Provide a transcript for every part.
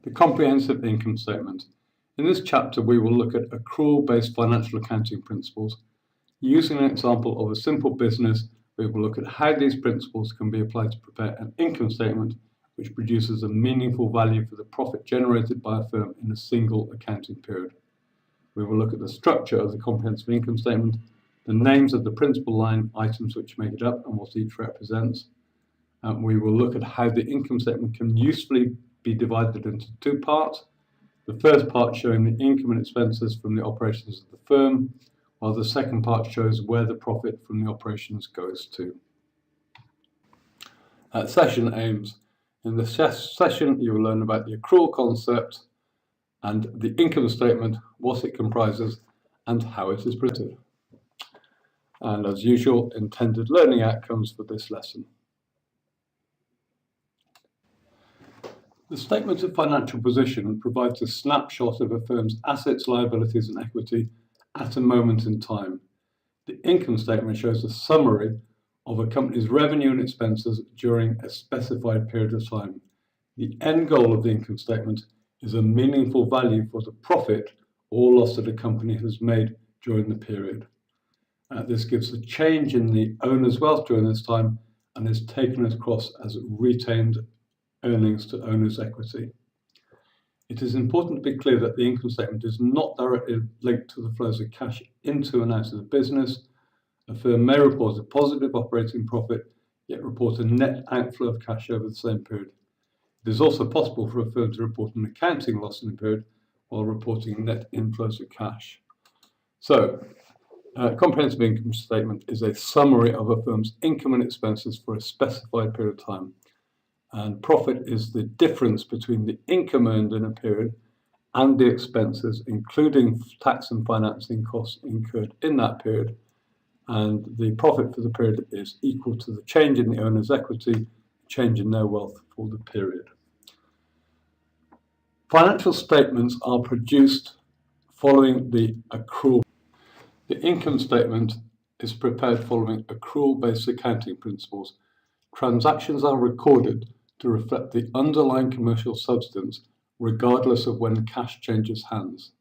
The comprehensive income statement. In this chapter, we will look at accrual-based financial accounting principles. Using an example of a simple business, we will look at how these principles can be applied to prepare an income statement which produces a meaningful value for the profit generated by a firm in a single accounting period. We will look at the structure of the comprehensive income statement, the names of the principal line items which make it up and what each represents. We will look at how the income statement can usefully be divided into two parts. The first part showing the income and expenses from the operations of the firm, while the second part shows where the profit from the operations goes to. Session aims. In this session, you will learn about the accrual concept and the income statement, what it comprises, and how it is presented. And as usual, intended learning outcomes for this lesson. The statement of financial position provides a snapshot of a firm's assets, liabilities, and equity at a moment in time. The income statement shows a summary of a company's revenue and expenses during a specified period of time. The end goal of the income statement is a meaningful value for the profit or loss that a company has made during the period. This gives a change in the owner's wealth during this time and is taken across as retained earnings to owner's equity. It is important to be clear that the income statement is not directly linked to the flows of cash into and out of the business. A firm may report a positive operating profit, yet report a net outflow of cash over the same period. It is also possible for a firm to report an accounting loss in a period while reporting net inflows of cash. So, comprehensive income statement is a summary of a firm's income and expenses for a specified period of time. And profit is the difference between the income earned in a period and the expenses, including tax and financing costs incurred in that period. And the profit for the period is equal to the change in the owner's equity, change in their wealth for the period. Financial statements are produced following the accrual. The income statement is prepared following accrual-based accounting principles. Transactions are recorded to reflect the underlying commercial substance, regardless of when cash changes hands.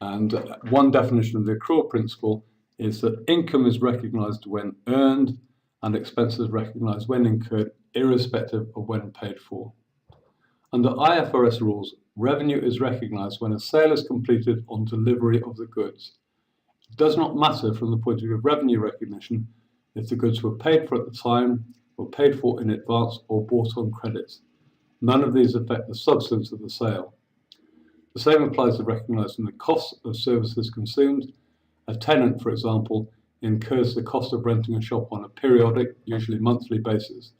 And one definition of the accrual principle is that income is recognized when earned and expenses recognized when incurred, irrespective of when paid for. Under IFRS rules, revenue is recognized when a sale is completed on delivery of the goods. It does not matter from the point of view of revenue recognition if the goods were paid for at the time, were paid for in advance, or bought on credit. None of these affect the substance of the sale. The same applies to recognizing the cost of services consumed. A tenant, for example, incurs the cost of renting a shop on a periodic, usually monthly basis.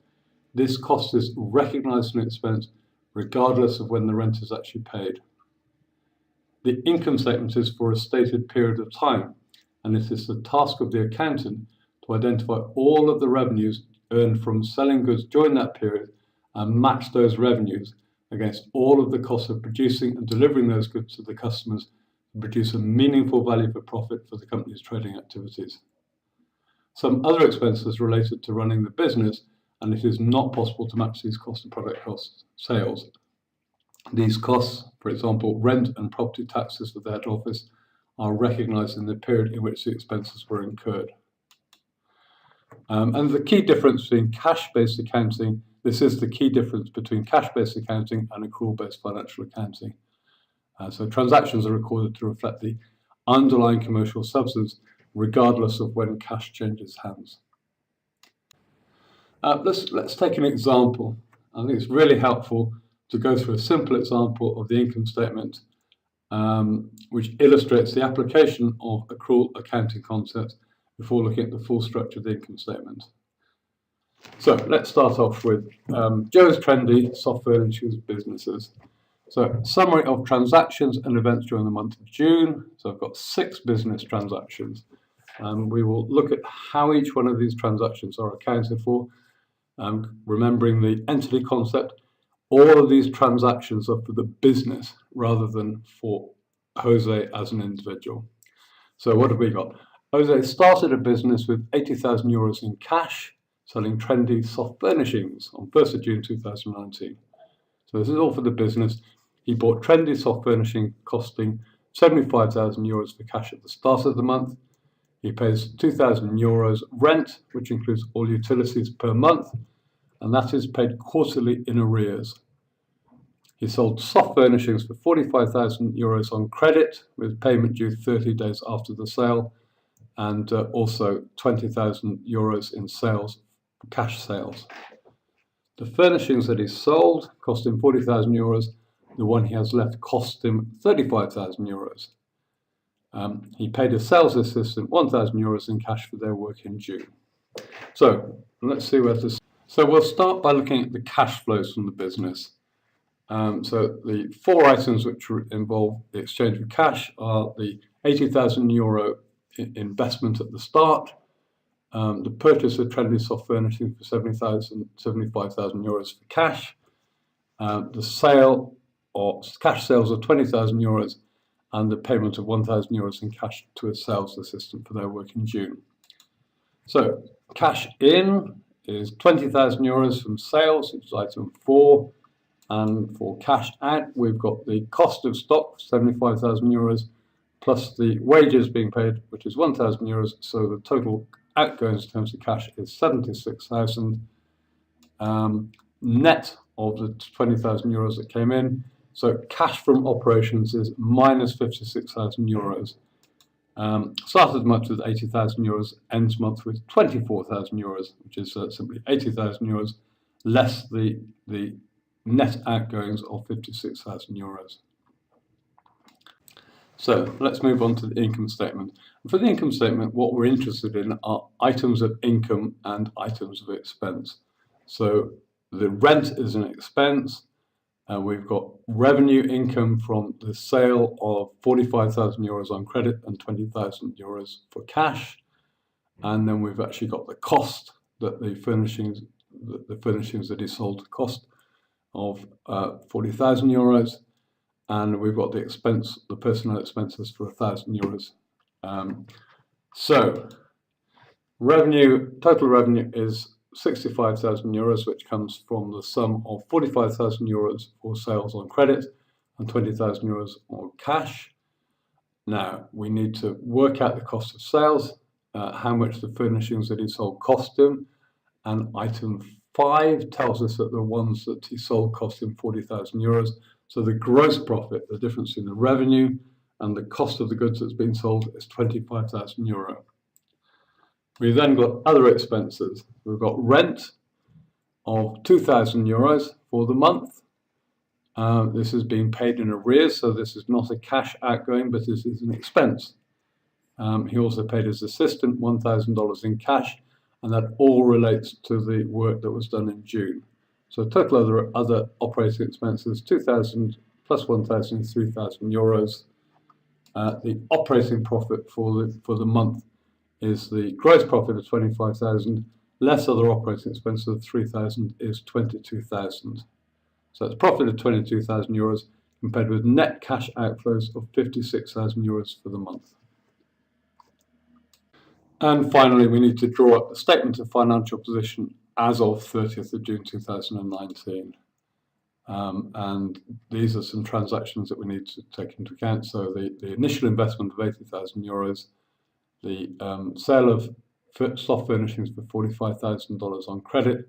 This cost is recognized as an expense regardless of when the rent is actually paid. The income statement is for a stated period of time, and it is the task of the accountant to identify all of the revenues earned from selling goods during that period and match those revenues against all of the costs of producing and delivering those goods to the customers to produce a meaningful value for profit for the company's trading activities. Some other expenses related to running the business, and it is not possible to match these costs to product cost sales. These costs, for example, rent and property taxes for the head office, are recognized in the period in which the expenses were incurred. And the key difference between cash-based accounting, this is the key difference between cash-based accounting and accrual-based financial accounting. So transactions are recorded to reflect the underlying commercial substance, regardless of when cash changes hands. Let's take an example. I think it's really helpful to go through a simple example of the income statement, which illustrates the application of accrual accounting concepts before looking at the full structure of the income statement. So let's start off with Joe's Trendy Soft Furnishings Businesses. So summary of transactions and events during the month of June. So I've got 6 business transactions. We will look at how each one of these transactions are accounted for. Remembering the entity concept, all of these transactions are for the business rather than for Jose as an individual. So what have we got? Jose started a business with €80,000 in cash, selling trendy soft furnishings on 1st of June 2019. So this is all for the business. He bought trendy soft furnishing costing €75,000 for cash at the start of the month. He pays €2,000 rent, which includes all utilities per month, and that is paid quarterly in arrears. He sold soft furnishings for €45,000 on credit, with payment due 30 days after the sale, and also €20,000 in sales, cash sales. The furnishings that he sold cost him €40,000. The one he has left cost him €35,000. He paid a sales assistant €1,000 in cash for their work in June. So let's see where this. So we'll start by looking at the cash flows from the business. So the four items which involve the exchange of cash are the €80,000 investment at the start, the purchase of trendy soft furnishing for €75,000 for cash, the sale or cash sales of €20,000, and the payment of €1,000 in cash to a sales assistant for their work in June. So cash in is €20,000 from sales, which is item 4. And for cash out, we've got the cost of stock, €75,000, plus the wages being paid, which is €1,000. So the total outgoings in terms of cash is €76,000, net of the €20,000 that came in. So cash from operations is minus €56,000. Started the month with €80,000, ends month with €24,000, which is simply €80,000 less the net outgoings of €56,000. So let's move on to the income statement. For the income statement, what we're interested in are items of income and items of expense. So the rent is an expense. We've got revenue income from the sale of €45,000 on credit and €20,000 for cash. And then we've actually got the cost that the furnishings that he sold cost of €40,000, and we've got the expense, the personnel expenses for €1,000. So total revenue is €65,000, which comes from the sum of €45,000 for sales on credit and €20,000 on cash. Now we need to work out the cost of sales, how much the furnishings that he sold cost him, and item 5 tells us that the ones that he sold cost him €40,000. So the gross profit, the difference in the revenue and the cost of the goods that's been sold, is €25,000. We've then got other expenses. We've got rent of €2,000 for the month. This is being paid in arrears, so this is not a cash outgoing, but this is an expense. He also paid his assistant $1,000 in cash, and that all relates to the work that was done in June. So total other operating expenses, €2,000 plus €1,000 is €3,000. The operating profit for the month is the gross profit of €25,000, less other operating expenses of €3,000 is €22,000. So it's profit of €22,000 compared with net cash outflows of €56,000 for the month. And finally, we need to draw up the statement of financial position as of 30th of June 2019. And these are some transactions that we need to take into account. So the initial investment of €80,000, the sale of soft furnishings for $45,000 on credit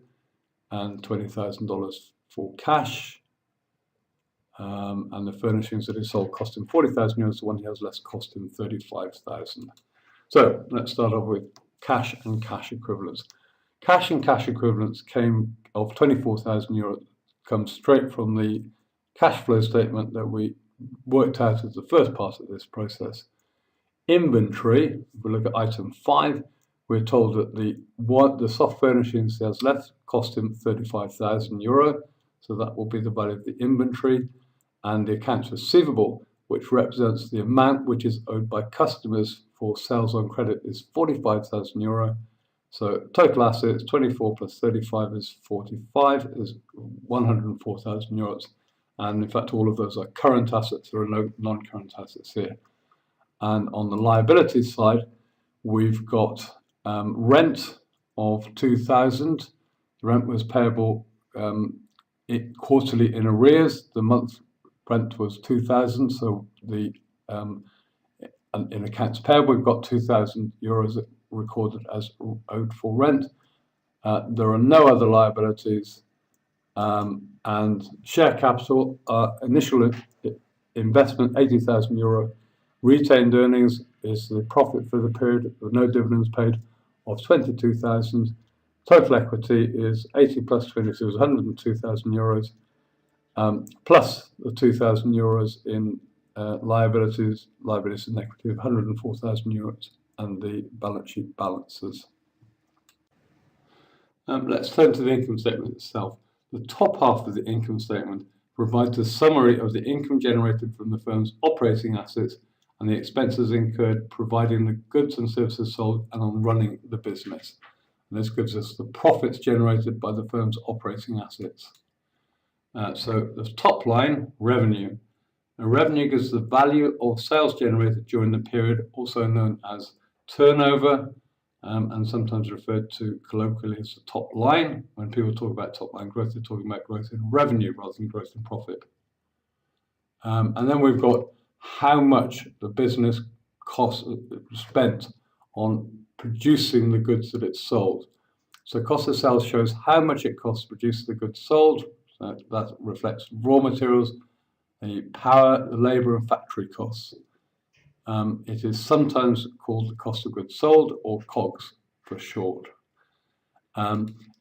and $20,000 for cash. And the furnishings that he sold cost him €40,000. The one he has less cost him $35,000. So let's start off with cash and cash equivalents. Cash and cash equivalents came of €24,000, comes straight from the cash flow statement that we worked out as the first part of this process. Inventory, if we look at item 5, we're told that the soft furnishings he has left cost him €35,000, so that will be the value of the inventory, and the accounts receivable, which represents the amount which is owed by customers for sales on credit, is €45,000. So total assets, 24 plus 35 is 45, is €104,000. And in fact, all of those are current assets. There are no non-current assets here. And on the liability side, we've got rent of 2,000. The rent was payable quarterly in arrears. The month rent was 2,000, so in accounts payable, we've got 2,000 euros recorded as owed for rent. There are no other liabilities, and share capital, initial investment, 80,000 euro. Retained earnings is the profit for the period with no dividends paid of 22,000. Total equity is 80 plus 22 is 102,000 euros, plus the 2,000 euros in liabilities and equity of 104,000 euros, and the balance sheet balances. Let's turn to the income statement itself. The top half of the income statement provides a summary of the income generated from the firm's operating assets and the expenses incurred providing the goods and services sold and on running the business. And this gives us the profits generated by the firm's operating assets. So the top line, revenue. Now, revenue gives the value of sales generated during the period, also known as turnover, and sometimes referred to colloquially as the top line. When people talk about top line growth, they're talking about growth in revenue rather than growth in profit. And then we've got how much the business spent on producing the goods that it sold. So cost of sales shows how much it costs to produce the goods sold. So that reflects raw materials, the power, the labour and factory costs. It is sometimes called the cost of goods sold, or COGS for short.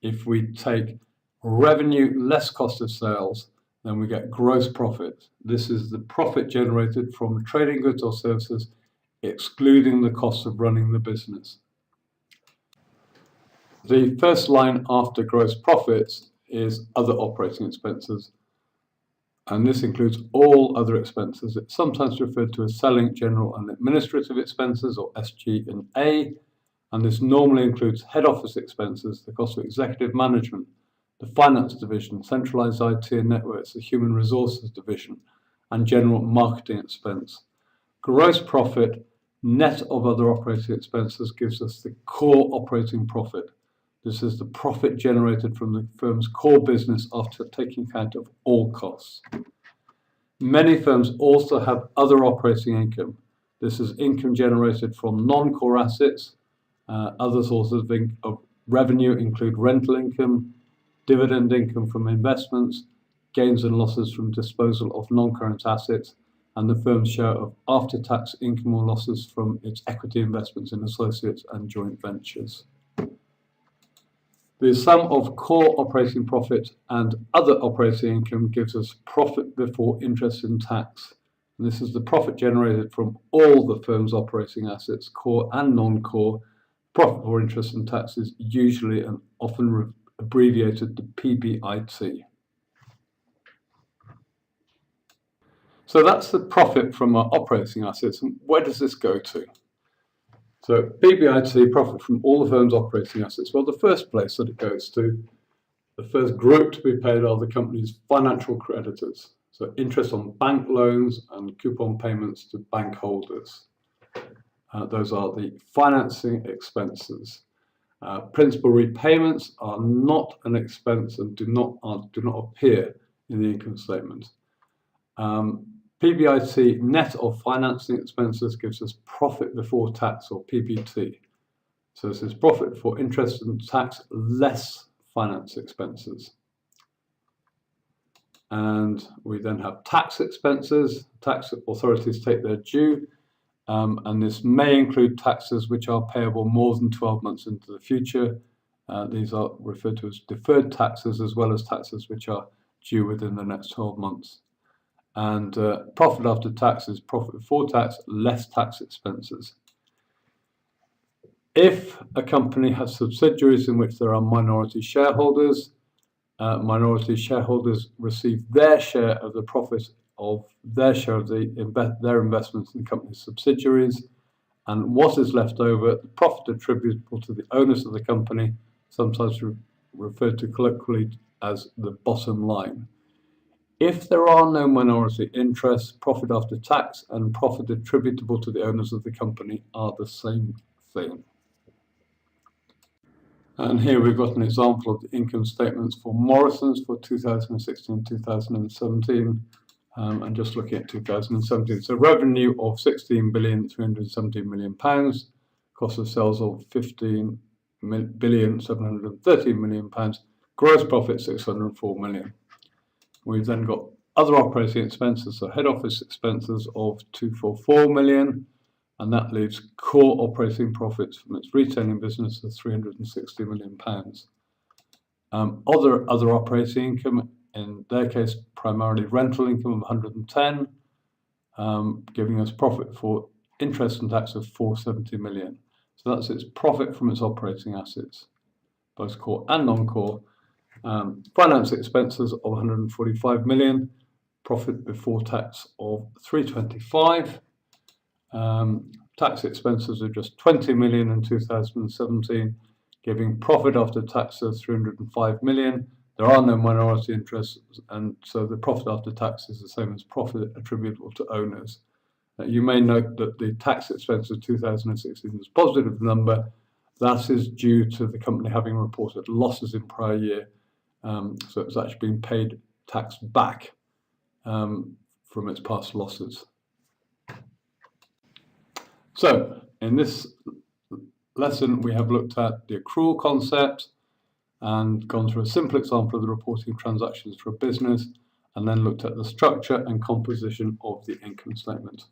If we take revenue less cost of sales, then we get gross profit. This is the profit generated from trading goods or services, excluding the cost of running the business. The first line after gross profits is other operating expenses, and this includes all other expenses. It's sometimes referred to as selling, general and administrative expenses, or SG&A, and this normally includes head office expenses, the cost of executive management, the finance division, centralized IT and networks, the human resources division, and general marketing expense. Gross profit net of other operating expenses gives us the core operating profit. This is the profit generated from the firm's core business after taking account of all costs. Many firms also have other operating income. This is income generated from non-core assets. Other sources of revenue include rental income, dividend income from investments, gains and losses from disposal of non-current assets, and the firm's share of after-tax income or losses from its equity investments in associates and joint ventures. The sum of core operating profit and other operating income gives us profit before interest and tax. And this is the profit generated from all the firm's operating assets, core and non-core. Profit before interest and tax is usually and often abbreviated to PBIT. So that's the profit from our operating assets. And where does this go to? So PBIT, profit from all the firm's operating assets. Well, the first place that it goes to, the first group to be paid are the company's financial creditors. So interest on bank loans and coupon payments to bank holders. Those are the financing expenses. Principal repayments are not an expense and do not appear in the income statement. PBIT net of financing expenses gives us profit before tax, or PBT. So this is profit before interest and tax less finance expenses. And we then have tax expenses. Tax authorities take their due, and this may include taxes which are payable more than 12 months into the future. These are referred to as deferred taxes, as well as taxes which are due within the next 12 months. And profit after tax is profit before tax less tax expenses. If a company has subsidiaries in which there are minority shareholders receive their share of the profit of their share of their investments in the company's subsidiaries, and what is left over, the profit attributable to the owners of the company, sometimes referred to colloquially as the bottom line. If there are no minority interests, profit after tax and profit attributable to the owners of the company are the same thing. And here we've got an example of the income statements for Morrison's for 2016-2017, and just looking at 2017. So revenue of £16,317,000,000, cost of sales of £15,713,000,000, gross profit £604 million. We've then got other operating expenses, so head office expenses of £244 million, and that leaves core operating profits from its retailing business of £360 million. Other operating income, in their case primarily rental income of 110, giving us profit before interest and tax of 470 million. So that's its profit from its operating assets, both core and non-core. Finance expenses of 145 million, profit before tax of 325. Tax expenses are just 20 million in 2017, giving profit after tax of 305 million. There are no minority interests, and so the profit after tax is the same as profit attributable to owners. You may note that the tax expense of 2016 is a positive number. That is due to the company having reported losses in prior year, so it's actually been paid tax back from its past losses. So in this lesson, we have looked at the accrual concept and gone through a simple example of the reporting transactions for a business, and then looked at the structure and composition of the income statement.